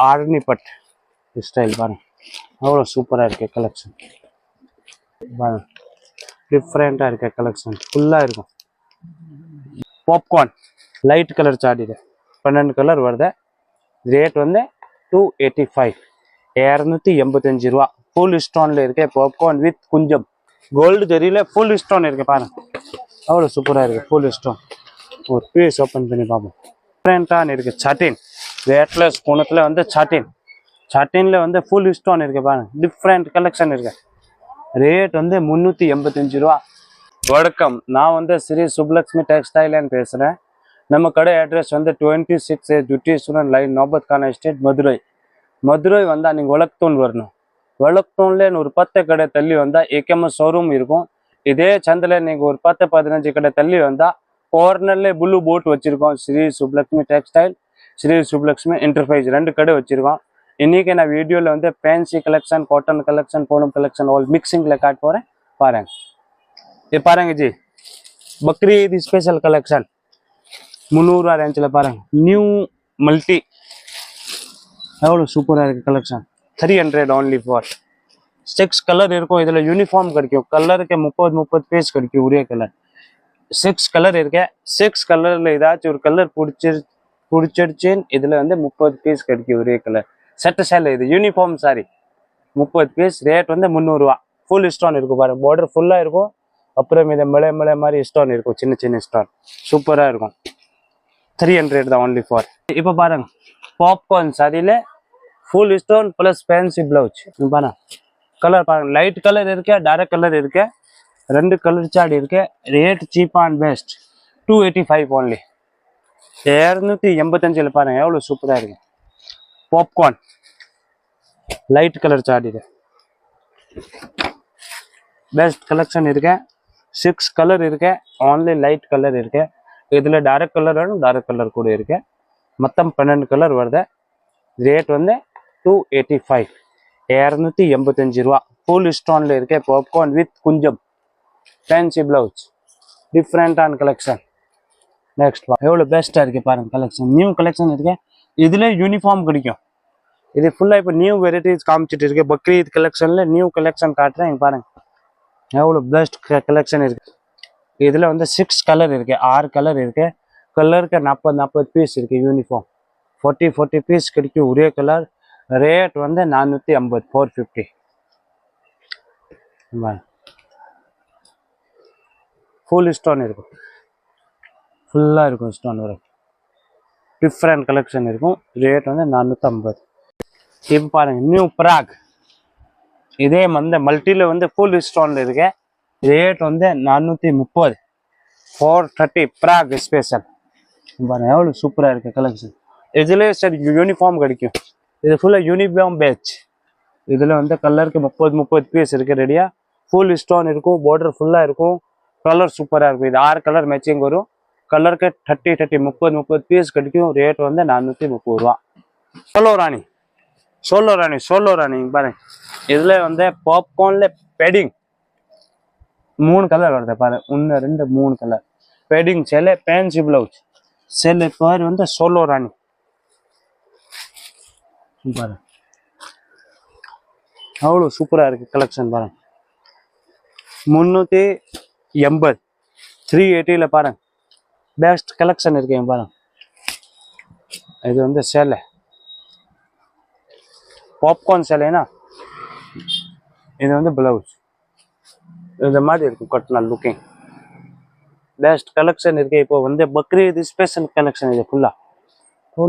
Arni but style பாருங்க, அவ்வளோ சூப்பராக இருக்கு கலெக்ஷன் பாருங்க. டிஃப்ரெண்ட்டாக இருக்க கலெக்ஷன் ஃபுல்லாக இருக்கும். பாப்கார்ன் லைட் கலர் சார்ட் இது 12 கலர் வருது. ரேட் வந்து 285, 285 ரூபா. ஃபுல் ஸ்டோனில் இருக்க பாப்கார்ன் வித் குஞ்சம் கோல்டு ஜரியில் ஃபுல் ஸ்டோன் இருக்கு பாருங்க, அவ்வளோ சூப்பராக இருக்குது. ஃபுல் ஸ்டோன் ஒரு பீஸ் ஓப்பன் பண்ணி பார்ப்போம். டிஃப்ரெண்ட்டான இருக்குது சட்டின், ரேட்லெஸ் குணத்தில் வந்து சட்டினில் வந்து ஃபுல் ஸ்டோன் இருக்குது பாருங்க. டிஃப்ரெண்ட் கலெக்ஷன் இருக்குது. ரேட் வந்து 385 ரூபா. வணக்கம், நான் வந்து ஸ்ரீ சுப்லக்ஷ்மி டெக்ஸ்டைல்னு பேசுகிறேன். நம்ம கடை அட்ரஸ் வந்து 26 ஜுட்டீஸ்வரன் லைன், நோபத் கான் எஸ்டேட், மதுரை வந்தால் நீங்கள் வழக்தூன் வரணும். வழக்தூன்லேன்னு ஒரு 10 கடை தள்ளி வந்தால் ஏகேஎம்எஸ் ஷோரூம் இருக்கும். இதே சந்தில் நீங்கள் ஒரு 10-15 கடை தள்ளி வந்தால் கார்னர்லேயே ப்ளூ போட் வச்சுருக்கோம். ஸ்ரீ சுப்லக்ஷ்மி டெக்ஸ்டைல், ஸ்ரீ சுப்லக்ஷ்மி என்டர்பிரைஸ் 2 கடை வச்சுருக்கோம். இன்றைக்கி நான் வீடியோவில் வந்து fancy collection, cotton collection, Poonam collection all மிக்சிங்கில் காட்ட போகிறேன் பாருங்க. இது பாருங்க ஜி, பக்ரீத் ஸ்பெஷல் கலெக்ஷன் 300 ரூபா ரேஞ்சில் பாருங்க. நியூ மல்டி எவ்வளோ சூப்பராக இருக்குது கலெக்ஷன். 300 only ஃபார் 6 கலர் இருக்கும். இதில் யூனிஃபார்ம் கிடைக்கும். கலருக்கு 30 பீஸ் கிடைக்கும். ஒரே கலர் 6 கலர் இருக்கு. 6 கலரில் ஏதாச்சும் ஒரு கலர் பிடிச்சிருச்சுன்னு இதில் வந்து 30 பீஸ் கிடைக்கும். ஒரே கலர் செட்டு சேலை, இது யூனிஃபார்ம் சாரி 30 பீஸ். ரேட் வந்து 300 ரூபா. ஃபுல் ஸ்டோன் இருக்கும் பாருங்க, பார்டர் ஃபுல்லாக இருக்கும். அப்புறம் இதை மலை மாதிரி ஸ்டோன் இருக்கும், சின்ன ஸ்டோன் சூப்பராக இருக்கும். 300 தான் only ஃபார். இப்போ பாருங்க, பாப்கார்ன் சாரியில் full stone plus fancy blouse பாருங்க. கலர் பாருங்க, லைட் கலர் இருக்கு, டார்க் கலர் இருக்கு, 2 கலர் சார்ட் இருக்கு. Rate cheap and best 285 only, 285 பாருங்க, எவ்வளோ சூப்பராக இருக்கு. பாப்கார்ன் லைட் கலர் சார்ட் இது பெஸ்ட் கலெக்ஷன் இருக்கு. 6 கலர் இருக்கு, ஆன்லி லைட் கலர் இருக்கு. இதில் டார்க் கலர் வேணும், டார்க் கலர் கூட இருக்கு. மொத்தம் 12 கலர் வருது. ரேட் வந்து 285, 285 ரூபா. ஃபுல் ஸ்டோனில் இருக்கு. Popcorn with Kunjam, fancy blouse, டிஃப்ரெண்டான கலெக்ஷன். நெக்ஸ்ட் எவ்வளோ பெஸ்ட்டாக இருக்கு பாருங்க கலெக்ஷன். நியூ கலெக்ஷன் இருக்கு. இதில் யூனிஃபார்ம் கிடைக்கும். இது ஃபுல்லாக இப்போ நியூ வெரைட்டிஸ் காமிச்சிட்டு இருக்கு. பக்ரீத் கலெக்ஷனில் நியூ கலெக்ஷன் காட்டுறேன். இங்கே பாருங்க, எவ்வளோ பெஸ்ட் கலெக்ஷன் இருக்கு. இதில் வந்து 6 கலர் இருக்கு, 6 கலர் இருக்கு. கலருக்கு 40 பீஸ் இருக்கு. யூனிஃபார்ம் 40 பீஸ் கிடைக்கும். ஒரே கலர். ரேட் வந்து 450, 450. ஃபுல் ஸ்டோன் இருக்கும், ஃபுல்லாக இருக்கும் ஸ்டோன் வரும். டிஃப்ரெண்ட் கலெக்ஷன் இருக்கும். ரேட் வந்து 450. இப்போ பாருங்க, நியூ பிராக். இதே வந்து மல்டியில் வந்து ஃபுல் ஸ்டோனில் இருக்கு. ரேட் வந்து 430, 430 பிராக் ஸ்பெஷல் பாருங்க, எவ்வளோ சூப்பராக இருக்கு கலெக்ஷன். இதுலேயே சரி யூனிஃபார்ம் கிடைக்கும். இது ஃபுல்லாக யூனிஃபார்ம் பேட்ச். இதில் வந்து கலருக்கு 30 பீஸ் இருக்குது ரெடியாக. ஃபுல் ஸ்டோன் இருக்கும், பார்டர் ஃபுல்லாக இருக்கும். கலர் சூப்பராக இருக்கும். இது 6 கலர் மேட்சிங் வரும். கலருக்கு 30 பீஸ் கிடைக்கும். ரேட் வந்து 430 ரூபா. சோலோ ராணி பாருங்க. இதில் வந்து பாப்கார்னில் பெடிங் 3 கலர் வருது பாருங்க. 1 2 3 கலர் பெடிங் சேலை, ஃபேன்சி பிளவுஸ் சேலை. பேர் வந்து சோலோ ராணி பாருங்க, அவ்வளோ சூப்பராக இருக்கு கலெக்ஷன் பாருங்க. 380, 380 பாருங்க. பெஸ்ட் கலெக்ஷன் இருக்கேன் பாருங்க. இது வந்து சேலை, பாப்கார்ன் சேலைனா. இது வந்து பிளவுஸ் இந்த மாதிரி இருக்கும். கட்டலாம் லுக்கிங் பெஸ்ட் கலெக்ஷன் இருக்கு. இப்போ வந்து பக்ரீத் ஸ்பெஷல் கலெக்ஷன் இது ஃபுல்லாக.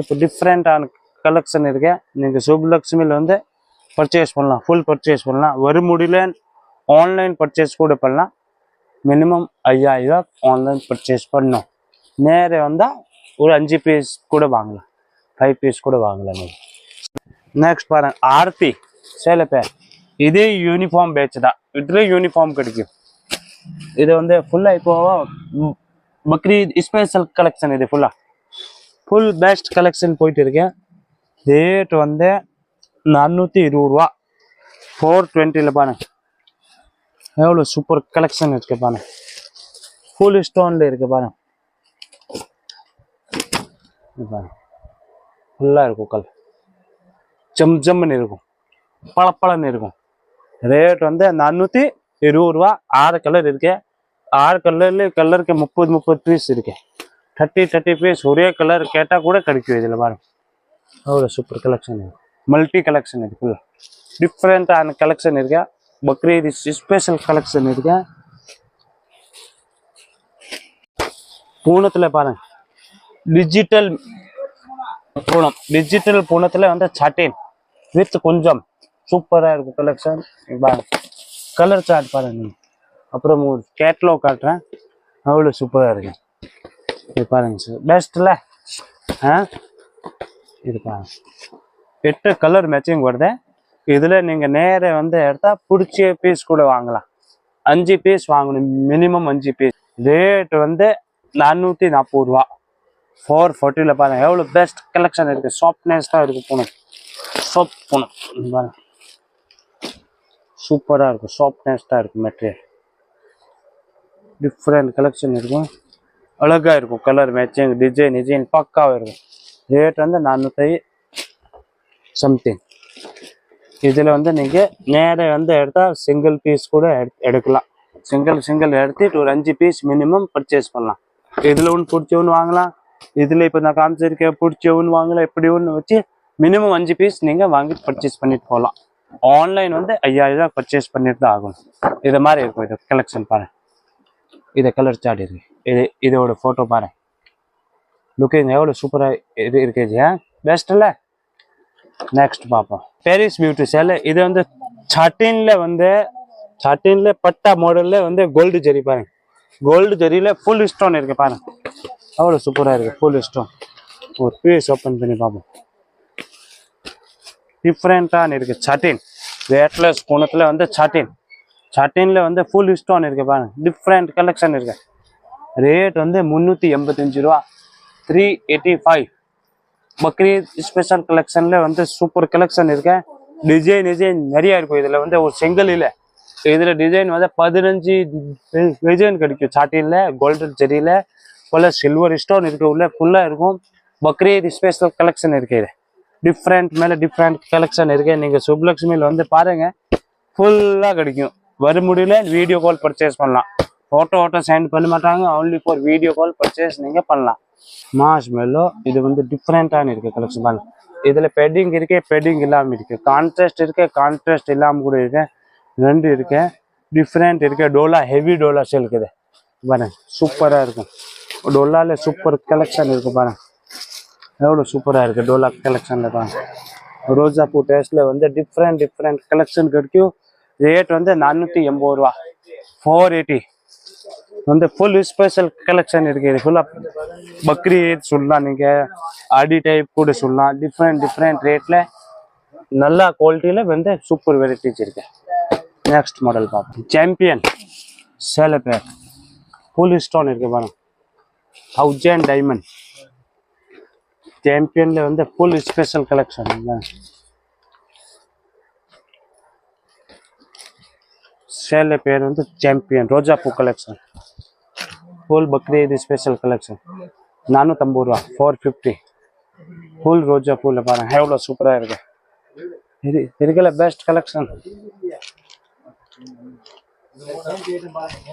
இப்போ டிஃப்ரெண்டான கலெக்ஷன் இருக்கு. நீங்கள் சுப்லக்ஷ்மியில் வந்து பர்ச்சேஸ் பண்ணலாம், ஃபுல் பர்ச்சேஸ் பண்ணலாம். வரும் முடியல ஆன்லைன் பர்ச்சேஸ் கூட பண்ணலாம். மினிமம் 5000 ரூபா ஆன்லைன் பர்ச்சேஸ் பண்ணணும். நேரே வந்தால் ஒரு 5 பீஸ் கூட வாங்கலாம், 5 பீஸ் கூட வாங்கலாம் நீங்கள். நெக்ஸ்ட் பாருங்க, ஆர்த்தி சேலை பேர். இதே யூனிஃபார்ம் பேட்ச் தான். இதுல யூனிஃபார்ம் கிடைக்கும். இது வந்து ஃபுல்லாக இப்போ பக்ரீத் ஸ்பெஷல் கலெக்ஷன். இது ஃபுல் பெஸ்ட் கலெக்ஷன் போயிட்டு இருக்கேன். ரேட் வந்து 420 ரூபா, 420 பாருங்க. எவ்வளோ சூப்பர் கலெக்ஷன் இருக்கு பாருங்க. ஃபுல் ஸ்டோன்ல இருக்கு பாருங்க. பாருங்க ஃபுல்லாக இருக்கும் கலர். ஜம்ஜம்னு இருக்கும், பளபளன்னு இருக்கும். ரேட் வந்து 420 ரூபா. 6 கலர் இருக்கு. 6 கலர்ல கலருக்கு 30 பீஸ் இருக்கு. 30 பீஸ் ஒரே கலர் கேட்டால் கூட கிடைக்கும். இதில் பாருங்க அவ்வளோ சூப்பர் கலெக்ஷன் இருக்கு. மல்டி கலெக்ஷன் இருக்கு, டிஃப்ரெண்டான கலெக்ஷன் இருக்கு. பக்ரீத் ஸ்பெஷல் கலெக்ஷன் இருக்கு. பூனத்தில் பாருங்க டிஜிட்டல் பூனம். டிஜிட்டல் பூனத்தில் வந்து சட்டின் வித் கொஞ்சம் சூப்பராக இருக்கும் கலெக்ஷன். கலர் சார்ட் பாருங்க. அப்புறம் ஒரு கேட்லாக் காட்டுறேன், அவ்வளோ சூப்பராக இருக்கு. இது பாருங்க சார், பெஸ்ட்ல இது பாருங்க 8 கலர் மேட்சிங் வருது. இதில் நீங்கள் நேர வந்து எடுத்தால் பிடிச்ச பீஸ் கூட வாங்கலாம். 5 பீஸ் வாங்கணும், மினிமம் 5 பீஸ். ரேட் வந்து 440 ரூபா. 440 பாருங்க எவ்வளோ பெஸ்ட் கலெக்ஷன் இருக்கு. சாஃப்ட்னஸ் தான் இருக்கு பூனம். சாஃப்ட் பூனம் பாருங்க சூப்பராக இருக்கும். சாஃப்ட்னஸ் தான் இருக்கும் மெட்டீரியல். டிஃப்ரெண்ட் கலெக்ஷன் இருக்கும், அழகாக இருக்கும். கலர் மேட்சிங் டிசைன் பக்காவாக இருக்கும். ரேட் வந்து 400 சம்திங். இதில் வந்து நீங்கள் நேர வந்து எடுத்தால் சிங்கிள் பீஸ் கூட எடுக்கலாம். சிங்கிள் எடுத்துட்டு ஒரு 5 பீஸ் மினிமம் பர்ச்சேஸ் பண்ணலாம். இதில் ஒன்று பிடிச்ச ஒன்று வாங்கலாம். இதில் இப்போ நான் காமிச்சிருக்கேன் பிடிச்ச ஒன்று வாங்கலாம். இப்படி ஒன்று வச்சு மினிமம் 5 பீஸ் நீங்கள் வாங்கி பர்ச்சேஸ் பண்ணிட்டு போகலாம். ஆன்லைன் வந்து 5000 ரூபா பர்ச்சேஸ் பண்ணிட்டு தான் ஆகணும். இது மாதிரி இருக்கும். இது கலெக்ஷன் பாருங்க. இது கலர் சார்ட் இருக்கு. இதோட ஃபோட்டோ பாருங்க. லுக்கிங் எவ்வளோ சூப்பராக இருக்குது. பெஸ்ட் இல்லை? நெக்ஸ்ட் பார்ப்போம். Paris beauty sale. இது வந்து சட்டின்ல பட்டா மாடல்ல வந்து கோல்டு ஜெரி பாருங்க. கோல்டு ஜெரியில ஃபுல் ஸ்டோன் இருக்கு பாருங்க, அவ்வளோ சூப்பராக இருக்கு. Full stone. ஒரு பீஸ் ஓப்பன் பண்ணி பார்ப்போம். டிஃப்ரெண்டான இருக்கு சட்டின். ரேட்லெஸ் குணத்தில் வந்து சட்டின்ல வந்து ஃபுல் ஸ்டோன் இருக்கு பாருங்க. டிஃப்ரெண்ட் கலெக்ஷன் இருக்கு. ரேட் வந்து 385 ரூபா. 385. பக்ரீத் ஸ்பெஷல் கலெக்ஷன்ல வந்து சூப்பர் கலெக்ஷன் இருக்கு. டிசைன் நிறைய இருக்கும். இதுல வந்து ஒரு செங்கல் இல்லை, இதுல டிசைன் வந்து 15 டிசைன் கிடைக்கும். சாட்டின்ல கோல்டன் ஜெரியில போல சில்வர் ஸ்டோன் இருக்கு. உள்ள ஃபுல்லா இருக்கும். பக்ரீத் ஸ்பெஷல் கலெக்ஷன் இருக்கு. இது டிஃப்ரெண்ட் மேல டிஃப்ரெண்ட் கலெக்ஷன் இருக்கு. நீங்க சுப்லக்ஷ்மியில வந்து பாருங்க, ஃபுல்லா கிடைக்கும். வர முடியல வீடியோ கால் பர்ச்சேஸ் பண்ணலாம். ஃபோட்டோ சென்ட் பண்ண மாட்டாங்க. Only for video call purchase நீங்க பண்ணலாம். மாஸ் மேலோ இது வந்து டிஃப்ரெண்டான இருக்கு கலெக்ஷன் பாருங்க. இதுல பெட்டிங் இருக்கு, பெட்டிங் இல்லாம இருக்கு. கான்ட்ராஸ்ட் இருக்கு, கான்ட்ராஸ்ட் இல்லாம கூட இருக்கு. ரெண்டு இருக்கு. டிஃப்ரெண்ட் இருக்கு. டோலா ஹெவி டோலா இருக்குது பாருங்க, சூப்பரா இருக்கும். டோலால சூப்பர் கலெக்ஷன் இருக்கு பாருங்க, எவ்வளோ சூப்பரா இருக்கு. டோலா கலெக்ஷன்ல பாருங்க. ரோஜா பூ டேஸ்ட்ல வந்து டிஃப்ரெண்ட் கலெக்ஷன் கிடைக்கும். ரேட் வந்து 480 ரூபா. 480 வந்து ஃபுல் ஸ்பெஷல் கலெக்ஷன் இருக்கு. இது ஃபுல்லா பக்ரீத் சொல்லலாம், நீங்க ஆடி டைப் கூட சொல்லலாம். டிஃப்ரெண்ட் ரேட்ல நல்ல குவாலிட்டியில வந்து சூப்பர் வெரைட்டிஸ் இருக்கு. நெக்ஸ்ட் மாடல் பார்ப்போம். சாம்பியன் சேலை பேர் ஃபுல் ஸ்டோன் இருக்கு பாருங்க. 1000 டைமண்ட். சாம்பியன்ல வந்து ஃபுல் ஸ்பெஷல் கலெக்ஷன். சேலை பேர் வந்து சாம்பியன். ரோஜா பூ collection full Bakrid special collection. 450 ரூபா. 450 ஃபுல் ரோஜா பூல பாருங்க, எவ்வளோ சூப்பரா இருக்கு. இது இருக்குல்ல பெஸ்ட் கலெக்ஷன்.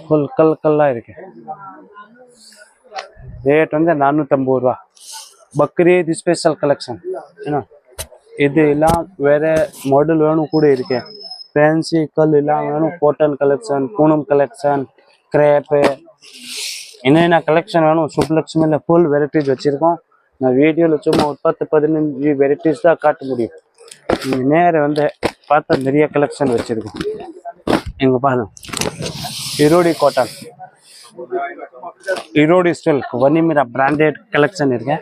ஃபுல் கல்லா இருக்கு. ரேட் வந்து 450 ரூபா. Bakrid special collection. இது எல்லாம் வேற மாடல் வேணும் கூட இருக்கு. ஃபேன்சி கல் எல்லாம் வேணும். Cotton collection, Poonam collection, crepe, என்னென்ன கலெக்ஷன் வேணும். சுப்லக்ஷ்மியில் ஃபுல் வெரைட்டிஸ் வச்சிருக்கோம். நான் வீடியோவில் சும்மா ஒரு 10-15 வெரைட்டிஸ் தான் காட்ட முடியும். நீங்கள் நேரம் வந்து பார்த்தா நிறைய கலெக்ஷன் வச்சிருக்கோம். இங்கே பாருங்க, இரோடி காட்டன், இரோடி சில்க், வனிமிரா பிராண்டட் கலெக்ஷன் இருக்கு.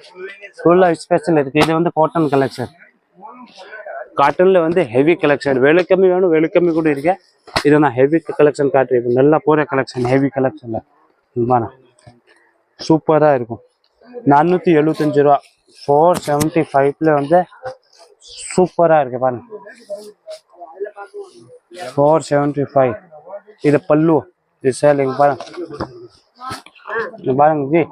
ஃபுல்லாக ஸ்பெஷல் இருக்கு. இது வந்து காட்டன் கலெக்ஷன். காட்டன்ல வந்து ஹெவி கலெக்ஷன். விலை கம்மி வேணும், விலை கம்மி கூட இருக்கு. இது நான் ஹெவி கலெக்ஷன் காட்டுறேன். நல்லா போகிற கலெக்ஷன் ஹெவி கலெக்ஷன்ல பாருங்க, சூப்பரா இருக்கும். 475 ரூபா. 475ல வந்து சூப்பரா இருக்கு பாருங்க. 475. இது பல்லு. இது சேலிங் பாருங்க. பாருங்க ஜி,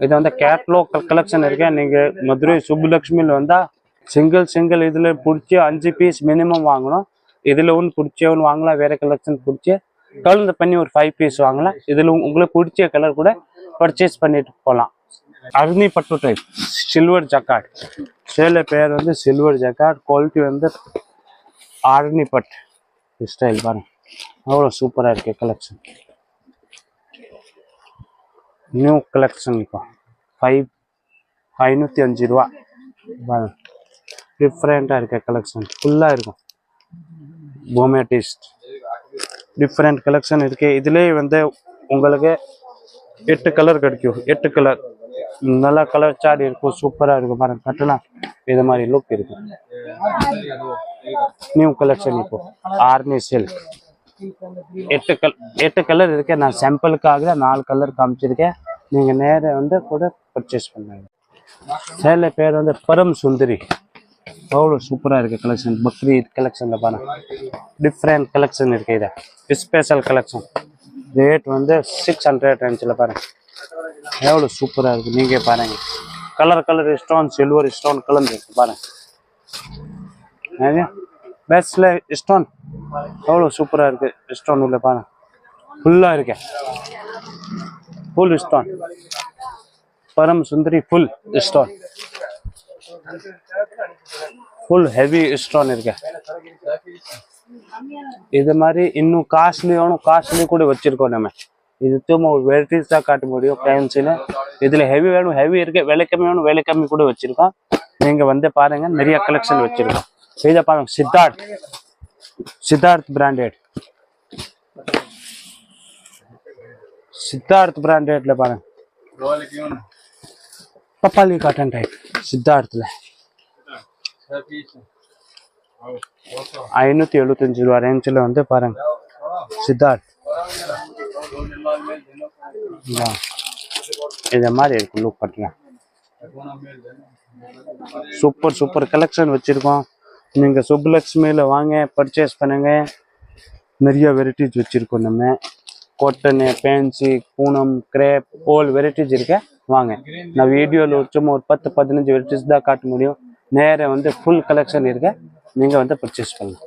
இது வந்து கேட்லாக் கலெக்ஷன் இருக்கு. நீங்க மதுரை சுப்புலக்ஷ்மியில வந்தா சிங்கிள் இதில் பிடிச்சி 5 பீஸ் மினிமம் வாங்கணும். இதில் ஒன்று பிடிச்ச ஒன்று வாங்கலாம், வேறு கலெக்ஷன் பிடிச்சி கலந்து பண்ணி ஒரு 5 பீஸ் வாங்கலாம். இதில் உங்களுக்கு பிடிச்ச கலர் கூட பர்ச்சேஸ் பண்ணிட்டு போகலாம். அர்னி பட்டு டைப் சில்வர் ஜக்கார்ட், சேலை பேர் வந்து சில்வர் ஜக்கார்ட், குவாலிட்டி வந்து ஆர்னி பட் ஸ்டைல் பாருங்க, அவ்வளோ சூப்பராக இருக்கு கலெக்ஷன். நியூ கலெக்ஷன் இப்போ 505 ரூபா பாருங்க, டிஃப்ரெண்ட்டாக இருக்க கலெக்ஷன் ஃபுல்லாக இருக்கும். பூமே டேஸ்ட் டிஃப்ரெண்ட் கலெக்ஷன் இருக்கு. இதுலேயே வந்து உங்களுக்கு 8 கலர் கிடைக்கும். 8 கலர் நல்லா கலர் சார்ட் இருக்கும், சூப்பராக இருக்கும் பாருங்க. கட்டலாம் இது மாதிரி லுக் இருக்கும். நியூ கலெக்ஷன் இப்போ ஆர்னி சில்க் 8 கலர் இருக்கு. நான் சாம்பிளுக்காக 4 கலர் காமிச்சிருக்கேன். நீங்கள் நேராக வந்து கூட பர்ச்சேஸ் பண்ணுங்க. சேலை பேர் வந்து பரம் சுந்தரி, அவ்வளோ சூப்பராக இருக்குது கலெக்ஷன். பக்ரீத் கலெக்ஷனில் பாருங்க, டிஃப்ரெண்ட் கலெக்ஷன் இருக்குது. இதை ஸ்பெஷல் கலெக்ஷன் ரேட் வந்து 600 ரேஞ்சில் பாருங்கள், எவ்வளோ சூப்பராக இருக்குது. நீங்கள் பாருங்கள், கலர் ஸ்டோன் சில்வர் ஸ்டோன் கலந்து இருக்கு பாருங்கள். பேஸில் ஸ்டோன் எவ்வளோ சூப்பராக இருக்குது. ஸ்டோன் உள்ள பாருங்கள், ஃபுல்லாக இருக்கு, full stone. Param Sundari full stone, full heavy stone இருக்கு. இது மாதிரி இன்னும் காஸ்ட்லி கூட வச்சிருக்கோம் நம்ம. இது திரும்ப வெரைட்டிஸ் தான் காட்ட முடியும் ஃபேன்சில. இதுல ஹெவி வேணும், ஹெவி இருக்கு. விலை கம்மி வேணும், விலை கம்மி கூட வச்சிருக்கோம். நீங்க வந்து பாருங்க, நிறைய கலெக்ஷன் வச்சிருக்கோம். இதை பாருங்க, சித்தார்த் பிராண்டட்ல பாருங்க, பப்பாளி காட்டன் டைப் சித்தார்த்ல 575 ரூபா ரேஞ்சில் வந்து பாருங்க. சித்தார்த் இத மாதிரி இருக்கும் லுக் பண்ணலாம். சூப்பர் கலெக்ஷன் வச்சிருக்கோம். நீங்க சுப்புலட்சுமியில வாங்க, பர்ச்சேஸ் பண்ணுங்க. நிறைய வெரைட்டிஸ் வச்சிருக்கோம் நம்ம. Cotton, fancy, Poonam, crepe, all varieties இருக்கு. வாங்க, நான் வீடியோவில் சும்மா ஒரு 10-15 வெரைட்டிஸ் தான் காட்ட முடியும். நேராக வந்து ஃபுல் கலெக்ஷன் இருக்கு, நீங்கள் வந்து பர்ச்சேஸ் பண்ணலாம்.